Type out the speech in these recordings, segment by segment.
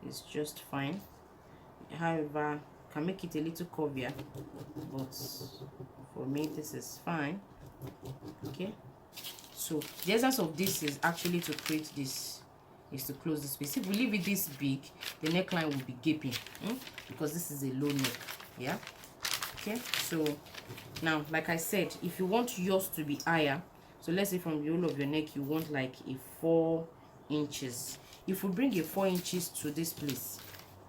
is just fine. However, can make it a little curvier, but for me this is fine. Okay, so the essence of this is actually to create this, is to close the space. If we leave it this big, the neckline will be gaping, because this is a low neck. Yeah. Okay, so now, like I said, if you want yours to be higher, so let's say from the whole of your neck you want like a 4 inches. If we bring a 4 inches to this place,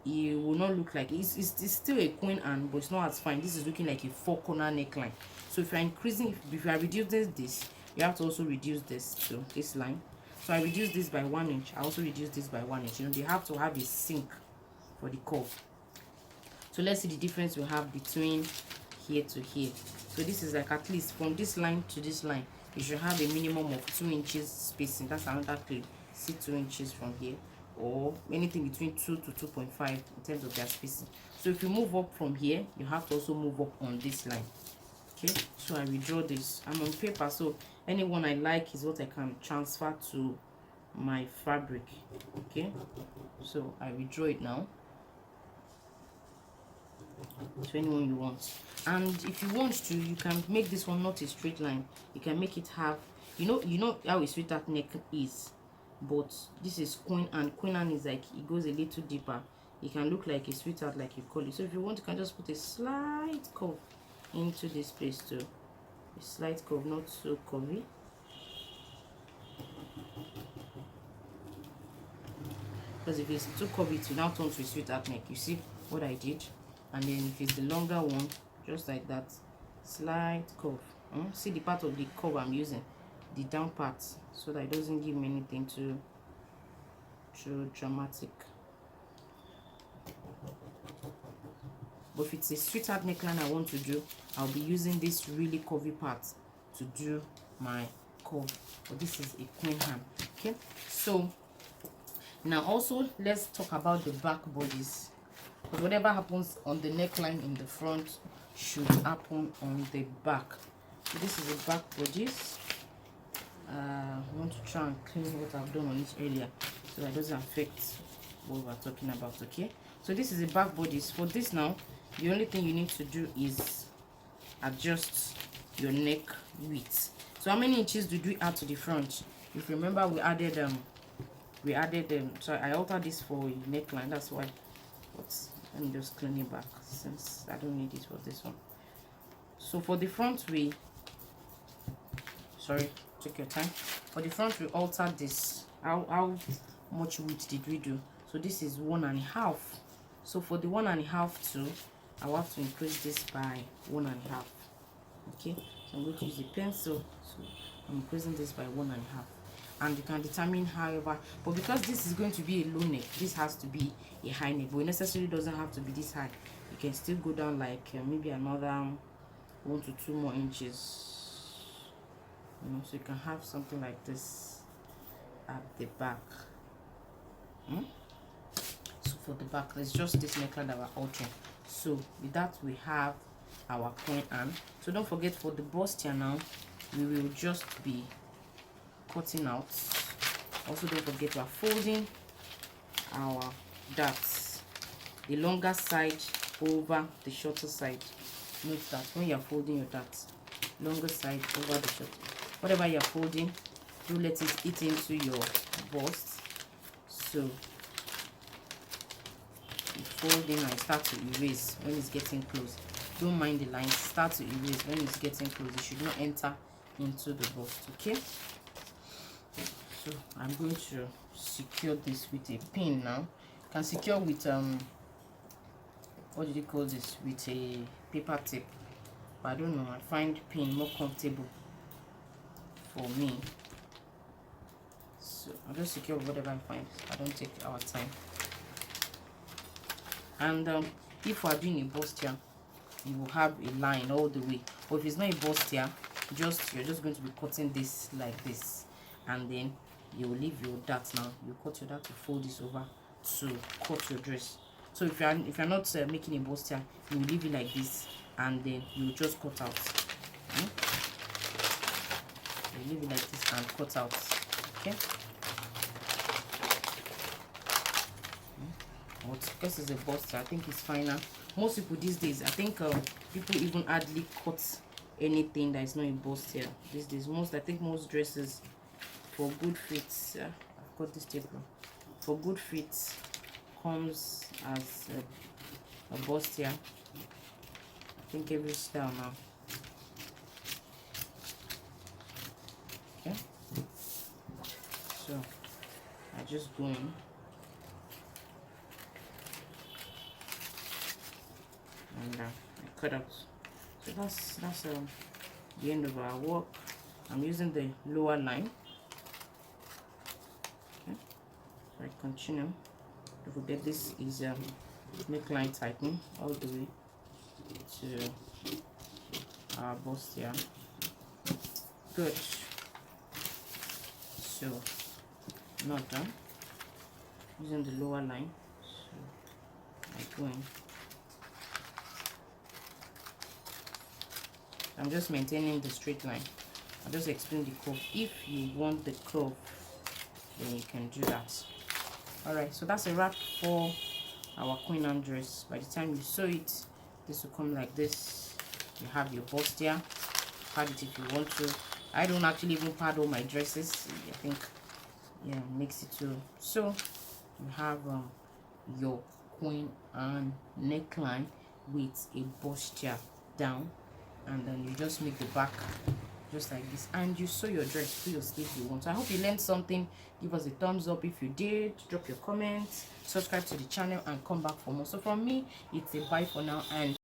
it will not look like it's still a queen Anne, but it's not as fine. This is looking like a 4-corner neckline. So if you're increasing, if you are reducing this, you have to also reduce this to this line. So I reduce this by 1 inch. I also reduce this by 1 inch. You know, they have to have a sync for the curve. So let's see the difference we have between here to here. So this is like, at least from this line to this line, you should have a minimum of 2 inches spacing. That's another clip. See, 2 inches from here, or anything between 2 to 2.5 in terms of their spacing. So if you move up from here, you have to also move up on this line. Okay, so I redraw this. I'm on paper, so anyone I like is what I can transfer to my fabric. Okay, so I redraw it now to anyone you want. And if you want to, you can make this one not a straight line. You can make it have, you know how a sweetheart neck is, but this is queen, and queen Anne is like, it goes a little deeper. It can look like a sweetheart, like you call it. So if you want, you can just put a slight curve into this place too. A slight curve, not so curvy. Because if it's too curvy, it will now turn to a sweetheart neck. You see what I did? And then if it's the longer one, just like that, slight curve. See the part of the curve I'm using, the down part, so that it doesn't give me anything too dramatic. But if it's a sweetheart neckline I want to do, I'll be using this really curvy part to do my curve. But this is a queen Anne. Okay, so now also let's talk about the back bodies. Because whatever happens on the neckline in the front should happen on the back. So this is the back bodies. I want to try and clean what I've done on it earlier, so that doesn't affect what we're talking about. Okay, so this is the back bodies. For this now, the only thing you need to do is adjust your neck width. So how many inches did we add to the front? If you remember, we added sorry, I altered this for a neckline, that's why. But let me just clean it back, since I don't need it for this one. So for the front, take your time. For the front, we altered this. How much width did we do? So this is 1.5. So for the 1.5 too, I will have to increase this by 1.5. Okay, so I'm going to use a pencil. So I'm increasing this by 1.5. And you can determine, however, but because this is going to be a low neck, this has to be a high neck, but it necessarily doesn't have to be this high. You can still go down like maybe another 1 to 2 more inches, you know, so you can have something like this at the back. So for the back, it's just this neckline that we're altering. So with that, we have our queen Anne. So don't forget, for the bustier now, we will just be cutting out. Also don't forget, we are folding our darts, the longer side over the shorter side. Note that when you are folding your darts, longer side over the shorter. Whatever you are folding, do let it eat into your bust. So you fold in and start to erase when it's getting close. Don't mind the lines, start to erase when it's getting close. It should not enter into the bust. Okay, so I'm going to secure this with a pin now. You can secure with what do you call this, with a paper tape, but I don't know, I find pin more comfortable for me. So I'll just secure whatever I find. I don't take our time. And if we are doing a bustier, you will have a line all the way. But if it's not a bustier, you're just going to be cutting this like this, and then you will leave your dart. Now you cut your dart to fold this over to cut your dress. So if you're not making a bustier, you will leave it like this, and then you just cut out. You leave it like this and cut out. Okay. but because it's a bustier, I think it's finer. Most people these days, I think people even hardly cut anything that is not a bustier these days. I think most dresses for good fits, I've got this tape for good fits, comes as a bustier. I think every style now. Okay, so I just go in and I cut out. So that's the end of our work. I'm using the lower line. Okay, so I continue. Don't forget this is neckline tightening all the way to our bustier. Good. So not done. Using the lower line. So I go in. I'm just maintaining the straight line. I'll just explain the curve. If you want the curve, then you can do that. Alright, so that's a wrap for our queen Anne dress. By the time you sew it, this will come like this. You have your bustier. Pad it if you want to. I don't actually even pad all my dresses. I think, yeah, makes it too. So you have your queen Anne neckline with a bustier down, and then you just make the back just like this, and you sew your dress to your sleeve you want. So I hope you learned something. Give us a thumbs up if you did. Drop your comments, subscribe to the channel, and come back for more. So from me, it's a bye for now, and